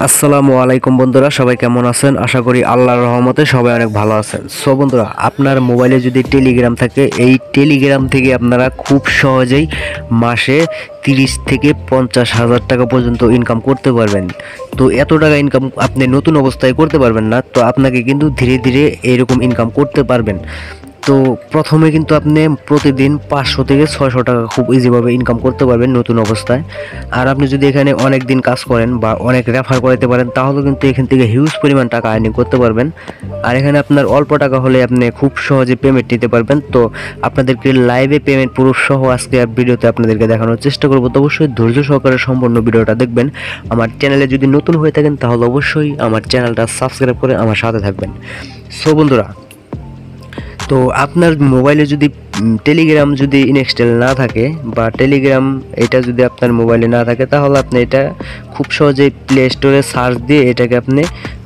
আসসালামু আলাইকুম বন্ধুরা, সবাই কেমন আছেন? আশা করি আল্লাহর রহমতে সবাই অনেক ভালো আছেন। সো বন্ধুরা, আপনার মোবাইলে যদি টেলিগ্রাম থাকে, এই টেলিগ্রাম থেকে আপনারা খুব সহজেই মাসে 30 থেকে 50,000 টাকা পর্যন্ত ইনকাম করতে পারবেন। তো এত টাকা ইনকাম আপনি নতুন অবস্থায় করতে পারবেন না, তো আপনাকে কিন্তু ধীরে ধীরে এরকম ইনকাম করতে পারবেন। তো প্রথমে কিন্তু আপনি প্রতিদিন 500 থেকে 600 টাকা খুব ইজিভাবে ইনকাম করতে পারবেন নতুন অবস্থায়। আর আপনি যদি এখানে অনেক দিন কাজ করেন বা অনেক রেফার করাতে পারেন, তাহলে কিন্তু এখান থেকে হিউজ পরিমাণ টাকা আর্নিং করতে পারবেন। আর এখানে আপনার অল্প টাকা হলে আপনি খুব সহজে পেমেন্ট নিতে পারবেন। তো আপনাদেরকে লাইভে পেমেন্ট প্রুফ সহ আজকে ভিডিওতে আপনাদেরকে দেখানোর চেষ্টা করব। তো অবশ্যই ধৈর্য সহকারে সম্পূর্ণ ভিডিওটা দেখবেন। আমার চ্যানেলে যদি নতুন হয়ে থাকেন, তাহলে অবশ্যই আমার চ্যানেলটা সাবস্ক্রাইব করে আমার সাথে থাকবেন। সো বন্ধুরা, তো আপনার মোবাইলে যদি টেলিগ্রাম যদি ইনস্টল না থাকে বা টেলিগ্রাম এটা যদি আপনার মোবাইলে না থাকে, তাহলে আপনি এটা খুব সহজেই প্লে স্টোরে সার্চ দিয়ে এটাকে আপনি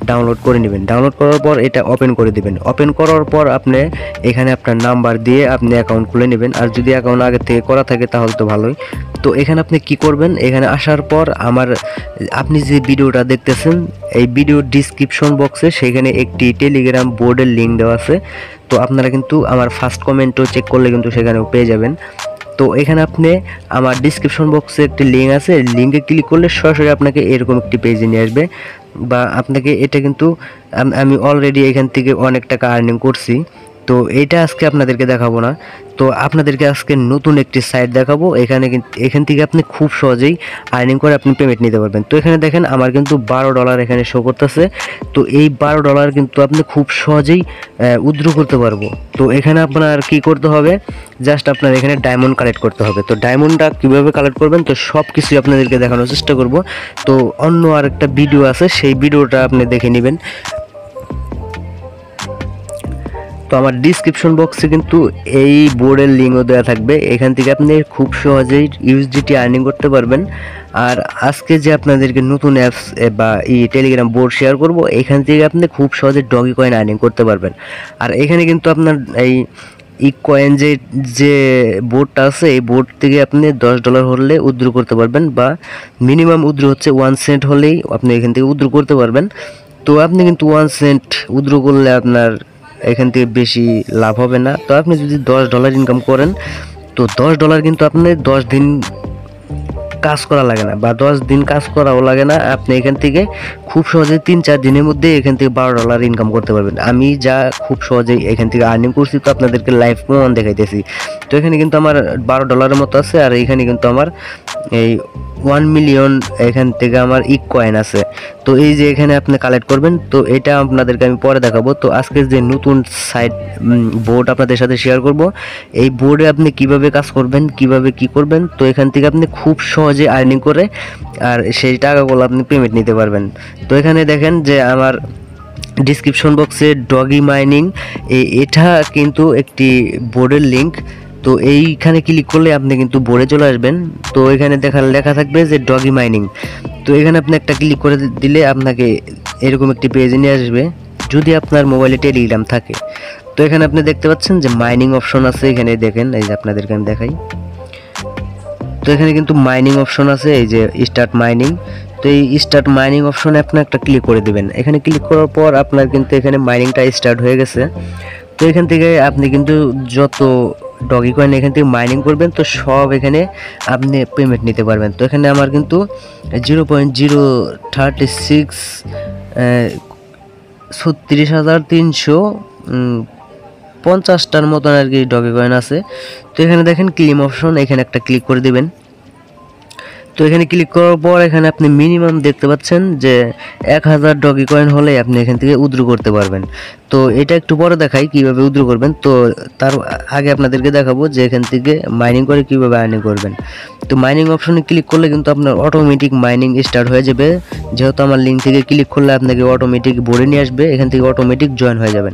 ডাউনলোড করে নেবেন। ডাউনলোড করার পর এটা ওপেন করে দিবেন। ওপেন করার পর আপনি এখানে আপনার নাম্বার দিয়ে আপনি অ্যাকাউন্ট খুলে নেবেন। আর যদি অ্যাকাউন্ট আগে থেকে করা থাকে তাহলে তো ভালোই। তো এখানে আপনি কি করবেন, এখানে আসার পর আপনি যে ভিডিওটা দেখতেছেন, এই ভিডিওর ডিসক্রিপশন বক্সে সেখানে একটি টেলিগ্রাম বোর্ডের লিঙ্ক দেওয়া আছে। তো আপনারা কিন্তু আমার ফার্স্ট কমেন্টও চেক করলে কিন্তু সেখানেও পেয়ে যাবেন। তো এখানে আপনি আমার ডিসক্রিপশন বক্সে একটি লিঙ্ক আছে, লিঙ্কে ক্লিক করলে সরাসরি আপনাকে এরকম একটি পেজে নিয়ে আসবে। বা আপনাকে এটা কিন্তু আমি অলরেডি এখান থেকে অনেক টাকা আর্নিং করছি। তো এইটা আজকে আপনাদেরকে দেখাবো না, তো আপনাদেরকে আজকে নতুন একটি সাইট দেখাবো। এখান থেকে আপনি খুব সহজেই আর্নিং করে আপনি পেমেন্ট নিতে পারবেন। তো এখানে দেখেন আমার কিন্তু $12 এখানে শো করতেছে। তো এই $12 কিন্তু আপনি খুব সহজেই উইথড্র করতে পারবো। তো এখানে আপনার কি করতে হবে, জাস্ট আপনার এখানে ডায়মন্ড কালেক্ট করতে হবে। তো ডায়মন্ডটা কীভাবে কালেক্ট করবেন, তো সব কিছুই আপনাদেরকে দেখানোর চেষ্টা করব। তো অন্য আরেকটা ভিডিও আছে, সেই ভিডিওটা আপনি দেখে নেবেন। তো আমার ডিসক্রিপশন বক্সে কিন্তু এই বোর্ডের লিঙ্কও দেওয়া থাকবে। এখান থেকে আপনি খুব সহজেই ইউএসডিটি আর্নিং করতে পারবেন। আর আজকে যে আপনাদেরকে নতুন অ্যাপস বা টেলিগ্রাম বোর্ড শেয়ার করব, এখান থেকে আপনি খুব সহজে ডগি কয়েন আর্নিং করতে পারবেন। আর এখানে কিন্তু আপনার এই কয়েন যে বোর্ডটা আছে, এই বোর্ড থেকে আপনি $10 হলে উইথড্র করতে পারবেন, বা মিনিমাম উইথড্র হচ্ছে 1 সেন্ট হলেই আপনি এখান থেকে উইথড্র করতে পারবেন। তো আপনি কিন্তু 1 সেন্ট উইথড্র করলে আপনার এখান থেকে বেশি লাভ হবে না। তো আপনি যদি $10 ইনকাম করেন, তো $10 কিন্তু আপনি 10 দিন কাজ করা লাগে না, বা 10 দিন কাজ করাও লাগে না। আপনি এখান থেকে খুব সহজে 3-4 দিনের মধ্যে এখান থেকে $12 ইনকাম করতে পারবেন। আমি যা খুব সহজেই এখান থেকে আর্নিং করছি, তো আপনাদেরকে লাইভ প্রমাণ দেখাইতেছি। তো এখানে কিন্তু আমার $12 মতো আছে। আর এখানে কিন্তু আমার এই 1 মিলিয়ন এখান থেকে আমার কয়েন আছে। তো এই যে এখানে আপনি কালেক্ট করবেন, তো এটা আপনাদেরকে আমি পরে দেখাবো। তো আজকে যে নতুন সাইট বোর্ড আপনাদের সাথে শেয়ার করব, এই বোর্ডে আপনি কিভাবে কাজ করবেন, কিভাবে কি করবেন, তো এখান থেকে আপনি খুব সহজে আর্নিং করে আর সেই টাকাগুলো আপনি পেমেন্ট নিতে পারবেন। তো এখানে দেখেন যে আমার ডিসক্রিপশন বক্সে ডগি মাইনিং, এটা কিন্তু একটি বোর্ডের লিঙ্ক। তো এইখানে ক্লিক করলে আপনি কিন্তু বোর্ডে চলে আসবেন। তো এখানে লেখা থাকবে যে ডগি মাইনিং। তো এখানে আপনি একটা ক্লিক করে দিলে আপনাকে এরকম একটি পেজে নিয়ে আসবে, যদি আপনার মোবাইলে টেলিগ্রাম থাকে। তো এখানে আপনি দেখতে পাচ্ছেন যে মাইনিং অপশন আছে। এখানে দেখেন, এই যে আপনাদেরকে আমি দেখাই। তো এখানে কিন্তু মাইনিং অপশন আছে, এই যে স্টার্ট মাইনিং। তো এই স্টার্ট মাইনিং অপশনে আপনি একটা ক্লিক করে দিবেন। এখানে ক্লিক করার পর আপনার কিন্তু এখানে মাইনিংটা স্টার্ট হয়ে গেছে। তো এখান থেকে আপনি কিন্তু যত ডগি কয়েন এখান থেকে মাইনিং করবেন, তো সব এখানে আপনি পেমেন্ট নিতে পারবেন। তো এখানে আমার কিন্তু 0.036 36,350টার মতন আর কি ডগি কয়েন আছে। তো এখানে দেখেন ক্লেম অপশন, এখানে একটা ক্লিক করে দিবেন। তো এখানে ক্লিক করার পর এখানে আপনি মিনিমাম দেখতে পাচ্ছেন যে 1000 ডগি কয়েন হলে আপনি এখান থেকে উইথড্র করতে পারবেন। তো এটা একটু পরে দেখাই কিভাবে উইথড্র করবেন। তো তার আগে আপনাদেরকে দেখাবো যে এখান থেকে মাইনিং করে কিভাবে আর্নিং করবেন। তো মাইনিং অপশনে ক্লিক করলে কিন্তু আপনার অটোমেটিক মাইনিং স্টার্ট হয়ে যাবে। যেহেতু আমার লিঙ্ক থেকে ক্লিক করলে আপনাকে অটোমেটিক বোর্ডে নিয়ে আসবে, এখান থেকে অটোমেটিক জয়েন হয়ে যাবেন।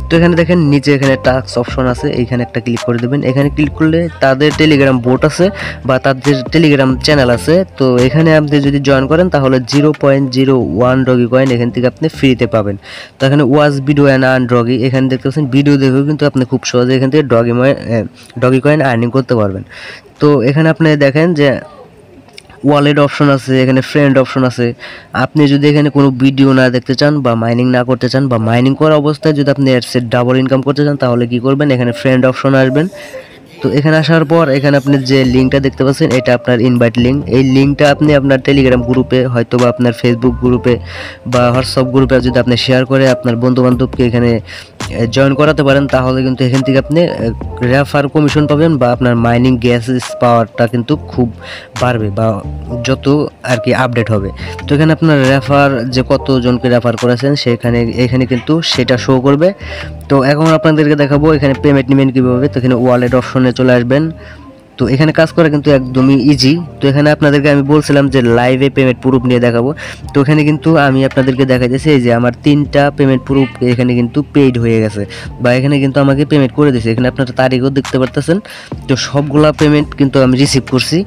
তো এখানে দেখেন নিচে এখানে টাস্ক অপশন আছে, এখানে একটা ক্লিক করে দেবেন। এখানে ক্লিক করলে তাদের টেলিগ্রাম বোট আছে বা তাদের টেলিগ্রাম চ্যানেল আছে। তো এখানে আপনি যদি জয়েন করেন, তাহলে 0.01 ডগি কয়েন এখান থেকে আপনি ফ্রিতে পাবেন। তো এখানে watch video and earn doggy, এখানে দেখতে পাচ্ছেন ভিডিও দেখেও কিন্তু আপনি খুব সহজে এখান থেকে ডগি কয়েন আর্নিং করতে পারবেন। তো এখানে আপনি দেখেন যে ওয়ালেট অপশন আছে, এখানে ফ্রেন্ড অপশন আছে। আপনি যদি এখানে কোনো ভিডিও না দেখতে চান বা মাইনিং না করতে চান বা মাইনিং করা অবস্থায় যদি আপনি এর চেয়ে ডাবল ইনকাম করতে চান তাহলে কি করবেন, এখানে ফ্রেন্ড অপশন আসবেন। তো এখানে আসার পর এখানে আপনি যে লিঙ্কটা দেখতে পাচ্ছেন এটা আপনার ইনভাইট লিঙ্ক। এই লিঙ্কটা আপনি আপনার টেলিগ্রাম গ্রুপে হয়তো বা আপনার ফেসবুক গ্রুপে বা হোয়াটসঅ্যাপ গ্রুপে যদি আপনি শেয়ার করে আপনার বন্ধু বান্ধবকে এখানে জয়েন করাতে পারেন তাহলে কিন্তু এখান থেকে আপনি রেফার কমিশন পাবেন বা আপনার মাইনিং গ্যাস পাওয়ারটা কিন্তু খুব বাড়বে বা যত আর কি আপডেট হবে। তো এখানে আপনার রেফার যে কতজনকে রেফার করেছেন এখানে কিন্তু সেটা শো করবে। তো এখন আপনাদেরকে দেখাবো এখানে পেমেন্ট নেবেন কীভাবে। তো এখানে ওয়ালেট অপশনে চলে আসবেন। তো এখানে কাজ করা কিন্তু একদমই ইজি। তো এখানে আপনাদেরকে আমি বলছিলাম যে লাইভে পেমেন্ট প্রুফ নিয়ে দেখাবো। তো এখানে কিন্তু আমি আপনাদেরকে দেখাইতেছি এই যে আমার 3টা পেমেন্ট প্রুফ এখানে কিন্তু পেইড হয়ে গেছে বা এখানে কিন্তু আমাকে পেমেন্ট করে দিয়েছে। এখানে আপনারা তারিখও দেখতে পারতেছেন। তো সবগুলা পেমেন্ট কিন্তু আমি রিসিভ করছি।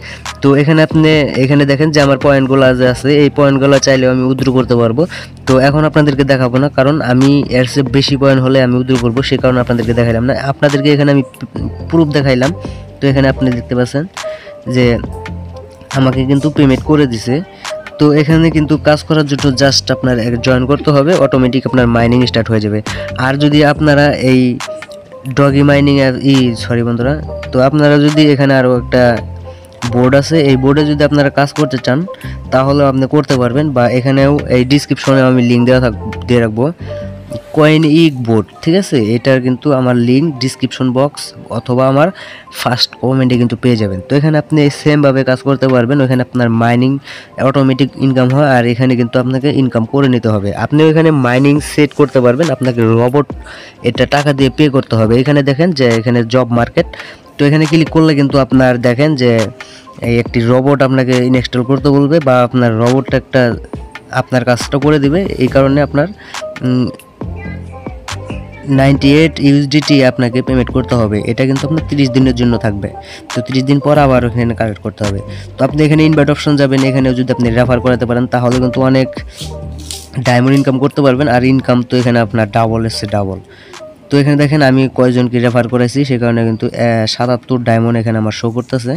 তো এখানে আপনি এখানে দেখেন যে আমার পয়েন্টগুলো যে আছে এই পয়েন্টগুলো চাইলেও আমি উইথড্র করতে পারবো। তো এখন আপনাদেরকে দেখাবো না, কারণ আমি এর চেয়ে বেশি পয়েন্ট হলে আমি উইথড্র করবো, সেই কারণে আপনাদেরকে দেখাইলাম না। আপনাদেরকে এখানে আমি প্রুফ দেখাইলাম। তো এখানে আপনি দেখতে পাচ্ছেন যে আমাকে কিন্তু পেমেন্ট করে দিছে। তো এখানে কিন্তু কাজ করার জন্য জাস্ট আপনার জয়েন করতে হবে, অটোমেটিক আপনার মাইনিং স্টার্ট হয়ে যাবে। আর যদি আপনারা এই ডগি মাইনিং সরি বন্ধুরা, তো আপনারা যদি এখানে আরও একটা বোর্ড আছে, এই বোর্ডে যদি আপনারা কাজ করতে চান তাহলে আপনি করতে পারবেন, বা এখানেও এই ডিসক্রিপশনে আমি লিঙ্ক দিয়ে রাখবো কয়েন ইক বোর্ড, ঠিক আছে। এটার কিন্তু আমার লিঙ্ক ডিসক্রিপশন বক্স অথবা আমার ফার্স্ট কমেন্টে কিন্তু পেয়ে যাবেন। তো এখানে আপনি সেমভাবে কাজ করতে পারবেন। ওখানে আপনার মাইনিং অটোমেটিক ইনকাম হয় আর এখানে কিন্তু আপনাকে ইনকাম করে নিতে হবে। আপনি এখানে মাইনিং সেট করতে পারবেন, আপনাকে রোবট এটা টাকা দিয়ে পে করতে হবে। এখানে দেখেন যে এখানে জব মার্কেট, তো এখানে ক্লিক করলে কিন্তু আপনার দেখেন যে এই একটি রোবট আপনাকে ইনস্টল করতে বলবে বা আপনার রোবটটা একটা আপনার কাজটা করে দিবে। এই কারণে আপনার 98 ইউএসডিটি আপনাকে পেমেন্ট করতে হবে। এটা কিন্তু আপনার 30 দিনের জন্য থাকবে। তো 30 দিন পর আবার এখানে কালেক্ট করতে হবে। তো আপনি এখানে ইনভাইট অপশন যাবেন, এখানেও যদি আপনি রেফার করাতে পারেন তাহলে কিন্তু অনেক ডায়মন্ড ইনকাম করতে পারবেন। আর ইনকাম তো এখানে আপনার ডাবল এসছে, ডাবল। তো এখানে দেখেন আমি কয়জনকে রেফার করেছি, সে কারণে কিন্তু 77 ডায়মন্ড এখানে আমার শো করতেছে।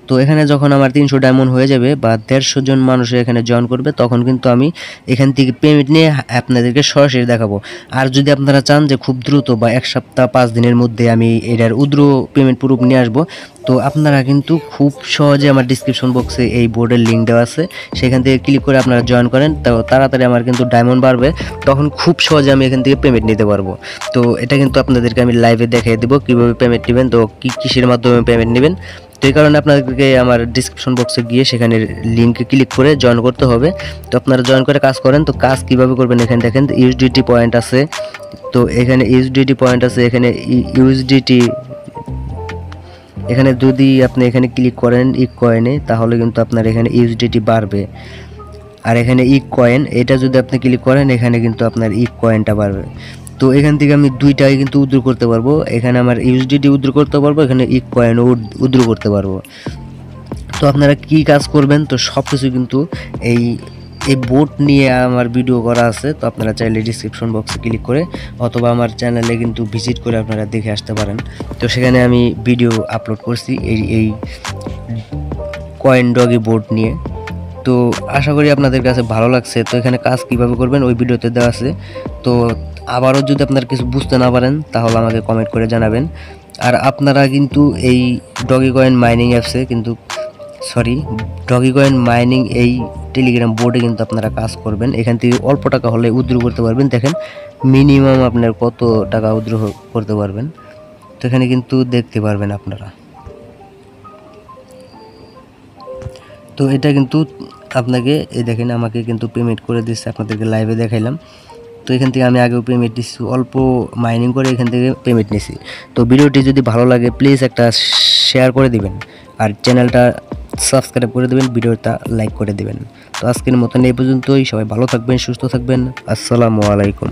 তো এখানে যখন আমার 300 ডায়মন্ড হয়ে যাবে বা 150 জন মানুষ এখানে জয়েন করবে তখন কিন্তু আমি এখান থেকে পেমেন্ট নিয়ে আপনাদেরকে সরাসরি দেখাবো। আর যদি আপনারা চান যে খুব দ্রুত বা 1 সপ্তাহ 5 দিনের মধ্যে আমি এটার উদ্র পেমেন্ট প্রুফ নিয়ে আসবো, তো আপনারা কিন্তু খুব সহজে আমার ডিসক্রিপশন বক্সে এই বোর্ডের লিঙ্ক দেওয়া আছে, সেখান থেকে ক্লিক করে আপনারা জয়েন করেন। তো তাড়াতাড়ি আমার কিন্তু ডায়মন্ড বাড়বে, তখন খুব সহজে আমি এখান থেকে পেমেন্ট নিতে পারবো। তো এটা কিন্তু আপনাদেরকে আমি লাইভে দেখিয়ে দেবো কীভাবে পেমেন্ট নেবেন, তো কিসের মাধ্যমে পেমেন্ট নেবেন। তো এই কারণে আপনাদেরকে আমার ডিসক্রিপশন বক্সে গিয়ে সেখানে লিঙ্কে ক্লিক করে জয়েন করতে হবে। তো আপনারা জয়েন করে কাজ করেন। তো কাজ কিভাবে করবেন এখানে দেখেন ইউএসডিটি পয়েন্ট আছে। তো এখানে ইউএসডিটি পয়েন্ট আছে, এখানে ইউএসডিটি এখানে যদি আপনি এখানে ক্লিক করেন ইক কয়েনে তাহলে কিন্তু আপনার এখানে ইউএসডিটি বাড়বে। আর এখানে ইক কয়েন এটা যদি আপনি ক্লিক করেন এখানে কিন্তু আপনার ইক কয়েনটা বাড়বে। তো এখান থেকে আমি দুইটাই কিন্তু উইথড্র করতে পারবো। এখানে আমার ইউএসডিটি উইথড্র করতে পারবো, এখানে ইক কয়েনও উইথড্র করতে পারবো। তো আপনারা কি কাজ করবেন, তো সব কিছু কিন্তু এই বোর্ড নিয়ে আমার ভিডিও করা আছে। তো আপনারা চাইলে ডিসক্রিপশন বক্সে ক্লিক করে অথবা আমার চ্যানেলে কিন্তু ভিজিট করে আপনারা দেখে আসতে পারেন। তো সেখানে আমি ভিডিও আপলোড করছি এই কয়েন ডগি বোর্ড নিয়ে। তো আশা করি আপনাদের কাছে ভালো লাগছে। তো এখানে কাজ কিভাবে করবেন ওই ভিডিওতে দেওয়া আছে। তো আবারও যদি আপনারা কিছু বুঝতে না পারেন তাহলে আমাকে কমেন্ট করে জানাবেন। আর আপনারা কিন্তু এই ডগি কয়েন মাইনিং অ্যাপসে কিন্তু ডগি কয়েন মাইনিং এই টেলিগ্রাম বোর্ডে কিন্তু আপনারা কাজ করবেন। এখান থেকে অল্প টাকা হলে উইথড্র করতে পারবেন। দেখেন মিনিমাম আপনার কত টাকা উইথড্র করতে পারবেন, তো এখানে কিন্তু দেখতে পারবেন আপনারা। তো এটা কিন্তু আপনাকে এই দেখেন আমাকে কিন্তু পেমেন্ট করে দিচ্ছে, আপনাদেরকে লাইভে দেখাইলাম। তো এখান থেকে আমি আগেও পেমেন্ট দিচ্ছি, অল্প মাইনিং করে এখান থেকে পেমেন্ট নিছি। তো ভিডিওটি যদি ভালো লাগে প্লিজ একটা শেয়ার করে দিবেন আর চ্যানেলটা সাবস্ক্রাইব করে দেবেন, ভিডিওটা লাইক করে দেবেন। তো আজকের মতন এই পর্যন্তই। সবাই ভালো থাকবেন, সুস্থ থাকবেন। আসসালামু আলাইকুম।